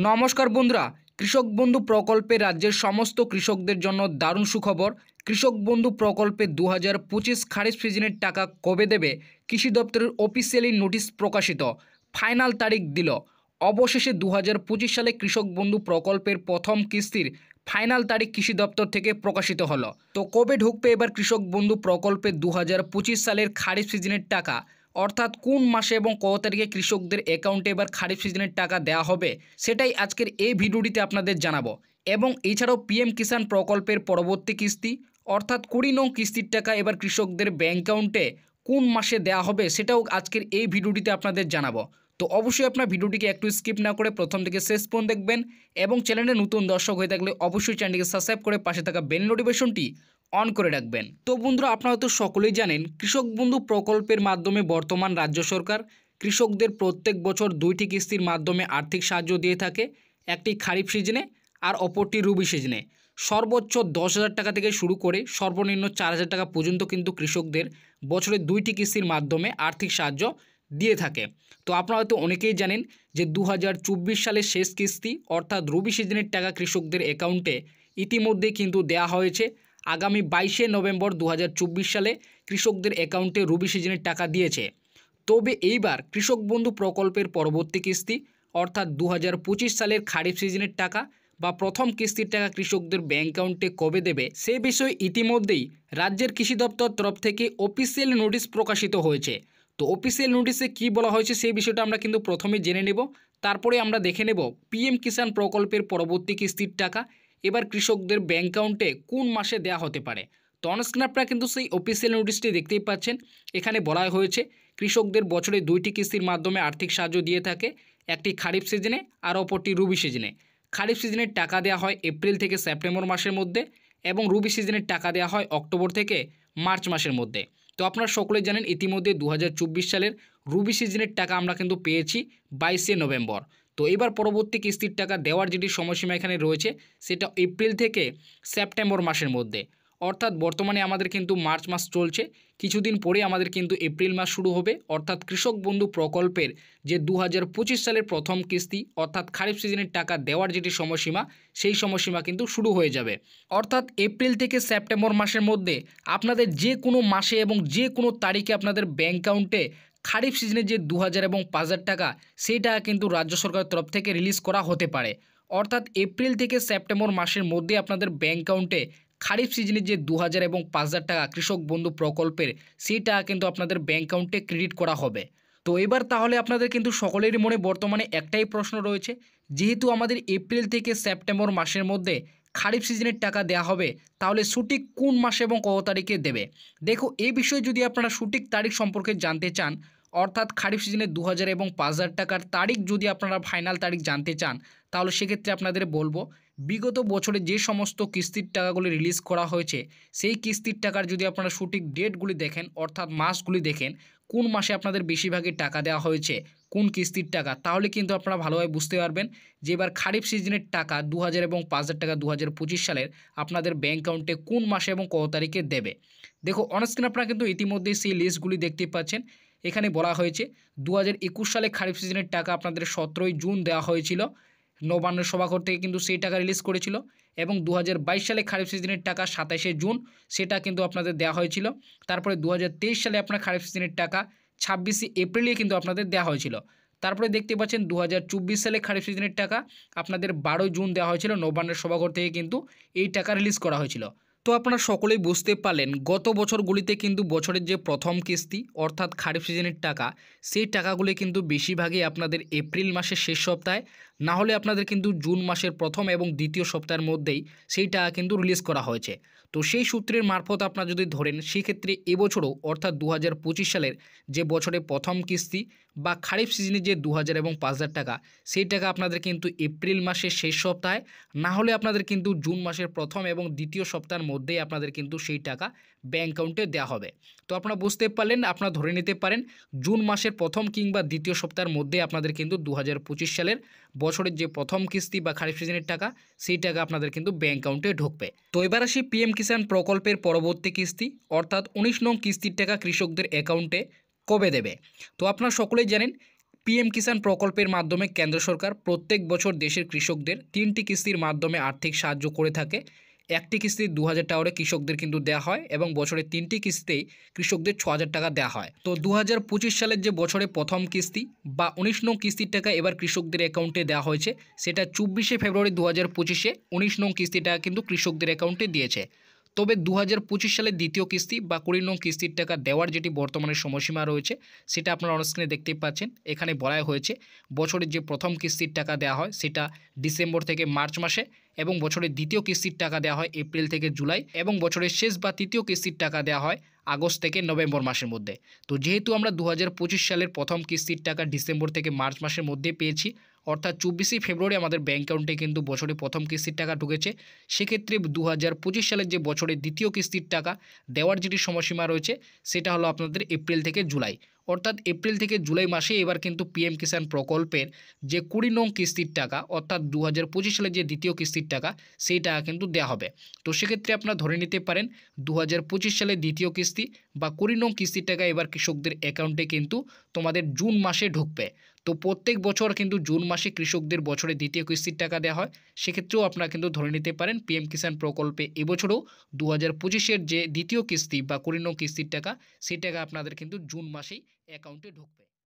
নমস্কার বন্ধুরা, কৃষক বন্ধু প্রকল্পে রাজ্যের সমস্ত কৃষকদের জন্য দারুণ সুখবর। কৃষক বন্ধু প্রকল্পে 2025 খারিফ সিজনের টাকা কবে দেবে কৃষি দপ্তরের অফিসিয়ালি নোটিশ প্রকাশিত, ফাইনাল তারিখ দিল। অবশেষে 2025 সালে কৃষক বন্ধু প্রকল্পের প্রথম কিস্তির ফাইনাল তারিখ কৃষি দপ্তর থেকে প্রকাশিত হলো। তো কবে ঢুকবে এবার কৃষক বন্ধু প্রকল্পে 2025 সালের খারিফ সিজনের টাকা, অর্থাৎ কোন মাসে এবং কত তারিখে কৃষকদের অ্যাকাউন্টে এবার খারিফ সিজনের টাকা দেওয়া হবে, সেটাই আজকের এই ভিডিওটিতে আপনাদের জানাবো। এবং এছাড়াও পিএম কিষাণ প্রকল্পের পরবর্তী কিস্তি অর্থাৎ 20 নং কিস্তির টাকা এবার কৃষকদের ব্যাঙ্ক অ্যাকাউন্টে কোন মাসে দেওয়া হবে সেটাও আজকের এই ভিডিওটিতে আপনাদের জানাবো। তো অবশ্যই আপনার ভিডিওটিকে একটু স্কিপ না করে প্রথম থেকে শেষ পর্যন্ত দেখবেন এবং চ্যানেলে নতুন দর্শক হয়ে থাকলে অবশ্যই চ্যানেলটিকে সাবস্ক্রাইব করে পাশে থাকা বেল নোটিফিকেশনটি অন করে রাখবেন। তো বন্ধুরা, আপনারা তো সকলেই জানেন কৃষক বন্ধু প্রকল্পের মাধ্যমে বর্তমান রাজ্য সরকার কৃষকদের প্রত্যেক বছর 2টি কিস্তির মাধ্যমে আর্থিক সাহায্য দিয়ে থাকে, একটি খারিফ সিজনে আর অপরটি রবি সিজনে। সর্বোচ্চ 10,000 টাকা থেকে শুরু করে সর্বনিম্ন 4,000 টাকা পর্যন্ত কিন্তু কৃষকদের বছরে 2টি কিস্তির মাধ্যমে আর্থিক সাহায্য দিয়ে থাকে। তো আপনারা হয়তো অনেকেই জানেন যে 2024 সালের শেষ কিস্তি অর্থাৎ রবি সিজনের টাকা কৃষকদের অ্যাকাউন্টে ইতিমধ্যেই কিন্তু দেওয়া হয়েছে। আগামী 22শে নভেম্বর 2024 সালে কৃষকদের অ্যাকাউন্টে রবি সিজনের টাকা দিয়েছে। তবে এইবার কৃষক বন্ধু প্রকল্পের পরবর্তী কিস্তি অর্থাৎ 2025 সালের খারিফ সিজনের টাকা বা প্রথম কিস্তির টাকা কৃষকদের ব্যাঙ্ক অ্যাকাউন্টে কবে দেবে সে বিষয়ে ইতিমধ্যেই রাজ্যের কৃষি দপ্তর তরফ থেকে অফিসিয়াল নোটিশ প্রকাশিত হয়েছে। তো অফিসিয়াল নোটিশে কী বলা হয়েছে সেই বিষয়টা আমরা কিন্তু প্রথমে জেনে নেব, তারপরে আমরা দেখে নেব পিএম কিষাণ প্রকল্পের পরবর্তী কিস্তির টাকা এবার কৃষকদের ব্যাঙ্ক অ্যাকাউন্টে কোন মাসে দেওয়া হতে পারে। তো অনস্ক্রিন আপনারা কিন্তু সেই অফিসিয়াল নোটিশটি দেখতেই পাচ্ছেন। এখানে বলা হয়েছে কৃষকদের বছরে 2টি কিস্তির মাধ্যমে আর্থিক সাহায্য দিয়ে থাকে, একটি খারিফ সিজনে আর অপরটি রবি সিজনে। খারিফ সিজনের টাকা দেওয়া হয় এপ্রিল থেকে সেপ্টেম্বর মাসের মধ্যে এবং রবি সিজনের টাকা দেওয়া হয় অক্টোবর থেকে মার্চ মাসের মধ্যে। তো আপনারা সকলে জানেন ইতিমধ্যে 2024 সালের রবি সিজনের টাকা আমরা কিন্তু পেয়েছি 22শে নভেম্বর। তো এবার পরবর্তী কিস্তির টাকা দেওয়ার যেটি সময়সীমা এখানে রয়েছে সেটা এপ্রিল থেকে সেপ্টেম্বর মাসের মধ্যে। অর্থাৎ বর্তমানে আমাদের কিন্তু মার্চ মাস চলছে, কিছুদিন পরে আমাদের কিন্তু এপ্রিল মাস শুরু হবে। অর্থাৎ কৃষক বন্ধু প্রকল্পের যে 2025 সালের প্রথম কিস্তি অর্থাৎ খারিফ সিজনের টাকা দেওয়ার যেটি সময়সীমা সেই সময়সীমা কিন্তু শুরু হয়ে যাবে। অর্থাৎ এপ্রিল থেকে সেপ্টেম্বর মাসের মধ্যে আপনাদের যে কোনো মাসে এবং যে কোনো তারিখে আপনাদের ব্যাঙ্ক অ্যাকাউন্টে খারিফ সিজনে যে 2,000 এবং 5,000 টাকা সেই টাকা কিন্তু রাজ্য সরকারের তরফ থেকে রিলিজ করা হতে পারে। অর্থাৎ এপ্রিল থেকে সেপ্টেম্বর মাসের মধ্যে আপনাদের ব্যাঙ্ক অ্যাকাউন্টে খারিফ সিজনে যে 2,000 এবং 5,000 টাকা কৃষক বন্ধু প্রকল্পের সেই টাকা কিন্তু আপনাদের ব্যাঙ্ক অ্যাকাউন্টে ক্রেডিট করা হবে। তো এবার তাহলে আপনাদের কিন্তু সকলেরই মনে বর্তমানে একটাই প্রশ্ন রয়েছে, যেহেতু আমাদের এপ্রিল থেকে সেপ্টেম্বর মাসের মধ্যে খারিফ সিজনের টাকা দেওয়া হবে, তাহলে সঠিক কোন মাসে এবং কত তারিখে দেবে। দেখো, এই বিষয়ে যদি আপনারা সঠিক তারিখ সম্পর্কে জানতে চান, অর্থাৎ খারিফ সিজনে 2,000 এবং 5,000 টাকার তারিখ যদি আপনারা ফাইনাল তারিখ জানতে চান, তাহলে সেক্ষেত্রে আপনাদের বলবো বিগত বছরে যে সমস্ত কিস্তির টাকাগুলি রিলিজ করা হয়েছে সেই কিস্তির টাকার যদি আপনারা সঠিক ডেটগুলি দেখেন অর্থাৎ মাসগুলি দেখেন কোন মাসে আপনাদের বেশিরভাগই টাকা দেওয়া হয়েছে কোন কিস্তির টাকা, তাহলে কিন্তু আপনারা ভালোভাবে বুঝতে পারবেন যে এবার খারিফ সিজনের টাকা 2,000 এবং 5,000 টাকা 2025 সালের আপনাদের ব্যাঙ্ক অ্যাকাউন্টে কোন মাসে এবং কত তারিখে দেবে। দেখো অনস্ক্রিন আপনারা কিন্তু ইতিমধ্যেই সেই লিস্টগুলি দেখতে পাচ্ছেন। এখানে বলা হয়েছে 2021 সালে খারিফ সিজনের টাকা আপনাদের 17ই জুন দেওয়া হয়েছিল, নবান্ন সভাঘর থেকে কিন্তু সেই টাকা রিলিজ করেছিল। এবং 2022 সালে খারিফ সিজনের টাকা 27শে জুন সেটা কিন্তু আপনাদের দেওয়া হয়েছিল। তারপরে 2023 সালে আপনার খারিফ সিজনের টাকা 26শে এপ্রিলে কিন্তু আপনাদের দেওয়া হয়েছিল। তারপরে দেখতে পাচ্ছেন 2024 সালে খারিফ সিজনের টাকা আপনাদের 12 জুন দেওয়া হয়েছিল, নবান্নের সভাঘর থেকে কিন্তু এই টাকা রিলিজ করা হয়েছিল। তো আপনারা সকলেই বুঝতে পারলেন গত বছরগুলিতে কিন্তু বছরের যে প্রথম কিস্তি অর্থাৎ খারিফ সিজনের টাকা সেই টাকাগুলি কিন্তু বেশিরভাগই আপনাদের এপ্রিল মাসের শেষ সপ্তাহে, না হলে আপনাদের কিন্তু জুন মাসের প্রথম এবং দ্বিতীয় সপ্তাহের মধ্যেই সেই টাকা কিন্তু রিলিজ করা হয়েছে। তো সেই সূত্রের মারফত আপনারা যদি ধরেন সেক্ষেত্রে এবছরও অর্থাৎ 2025 সালের যে বছরে প্রথম কিস্তি বা খারিফ সিজনে যে 2,000 এবং 5,000 টাকা সেই টাকা আপনাদের কিন্তু এপ্রিল মাসের শেষ সপ্তাহে, না হলে আপনাদের কিন্তু জুন মাসের প্রথম এবং দ্বিতীয় সপ্তাহের মধ্যেই আপনাদের কিন্তু সেই টাকা ব্যাঙ্ক অ্যাকাউন্টে দেওয়া হবে। তো আপনারা বুঝতে পারলেন, আপনারা ধরে নিতে পারেন জুন মাসের প্রথম কিংবা দ্বিতীয় সপ্তাহের মধ্যে আপনাদের কিন্তু 2025 সালের বছরের যে প্রথম কিস্তি বা খারিফ সিজনের টাকা সেই টাকা আপনাদের কিন্তু ব্যাঙ্ক অ্যাকাউন্টে ঢুকবে। তো এবার আসি পিএম কিষাণ প্রকল্পের পরবর্তী কিস্তি অর্থাৎ 19 নং কিস্তির টাকা কৃষকদের অ্যাকাউন্টে কবে দেবে। তো আপনারা সকলেই জানেন পিএম কিষাণ প্রকল্পের মাধ্যমে কেন্দ্র সরকার প্রত্যেক বছর দেশের কৃষকদের 3টি কিস্তির মাধ্যমে আর্থিক সাহায্য করে থাকে। একটি কিস্তি 2000 টাকা করে কৃষকদের কিন্তু দেওয়া হয় এবং বছরে 3টি কিস্তিতেই কৃষকদের 6000 টাকা দেওয়া হয়। তো 2025 সালের যে বছরে প্রথম কিস্তি বা 19 নং কিস্তির টাকা এবার কৃষকদের অ্যাকাউন্টে দেওয়া হয়েছে, সেটা 24শে ফেব্রুয়ারি 2025-এ 19 নং কিস্তি টাকা কিন্তু কৃষকদের অ্যাকাউন্টে দিয়েছে। তবে 2025 সালের দ্বিতীয় কিস্তি বা 20 নং কিস্তির টাকা দেওয়ার যেটি বর্তমানে সময়সীমা রয়েছে, সেটা আপনারা অনস্ক্রিনে দেখতেই পাচ্ছেন। এখানে বলা হয়েছে বছরের যে প্রথম কিস্তির টাকা দেওয়া হয় সেটা ডিসেম্বর থেকে মার্চ মাসে, এবং বছরের দ্বিতীয় কিস্তির টাকা দেওয়া হয় এপ্রিল থেকে জুলাই, এবং বছরের শেষ বা তৃতীয় কিস্তির টাকা দেওয়া হয় আগস্ট থেকে নভেম্বর মাসের মধ্যে। তো যেহেতু আমরা 2025 সালের প্রথম কিস্তির টাকা ডিসেম্বর থেকে মার্চ মাসের মধ্যে পেয়েছি, অর্থাৎ 24শে ফেব্রুয়ারি আমাদের ব্যাঙ্ক অ্যাকাউন্টে কিন্তু বছরে প্রথম কিস্তির টাকা ঢুকেছে, সেক্ষেত্রে 2025 সালের যে বছরের দ্বিতীয় কিস্তির টাকা দেওয়ার যেটি সময়সীমা রয়েছে সেটা হলো আপনাদের এপ্রিল থেকে জুলাই। অর্থাৎ এপ্রিল থেকে জুলাই মাসে এবার কিন্তু পিএম কিষাণ প্রকল্পের যে 20 নং কিস্তির টাকা, অর্থাৎ 2025 সালের যে দ্বিতীয় কিস্তির টাকা, সেই টাকা কিন্তু দেওয়া হবে। তো সেক্ষেত্রে আপনারা ধরে নিতে পারেন 2025 সালের দ্বিতীয় কিস্তি বা 20 নং কিস্তির টাকা এবার কৃষকদের অ্যাকাউন্টে কিন্তু তোমাদের জুন মাসে ঢুকবে। তো প্রত্যেক বছর কিন্তু জুন মাসে কৃষকদের বছরে দ্বিতীয় কিস্তির টাকা দেওয়া হয়, সেক্ষেত্রেও আপনারা কিন্তু ধরে নিতে পারেন পিএম কিষাণ প্রকল্পে এবছরও 2025-এর যে দ্বিতীয় কিস্তি বা 20 নং কিস্তির টাকা, সেই টাকা আপনাদের কিন্তু জুন মাসেই অ্যাকাউন্টে ঢুকবে।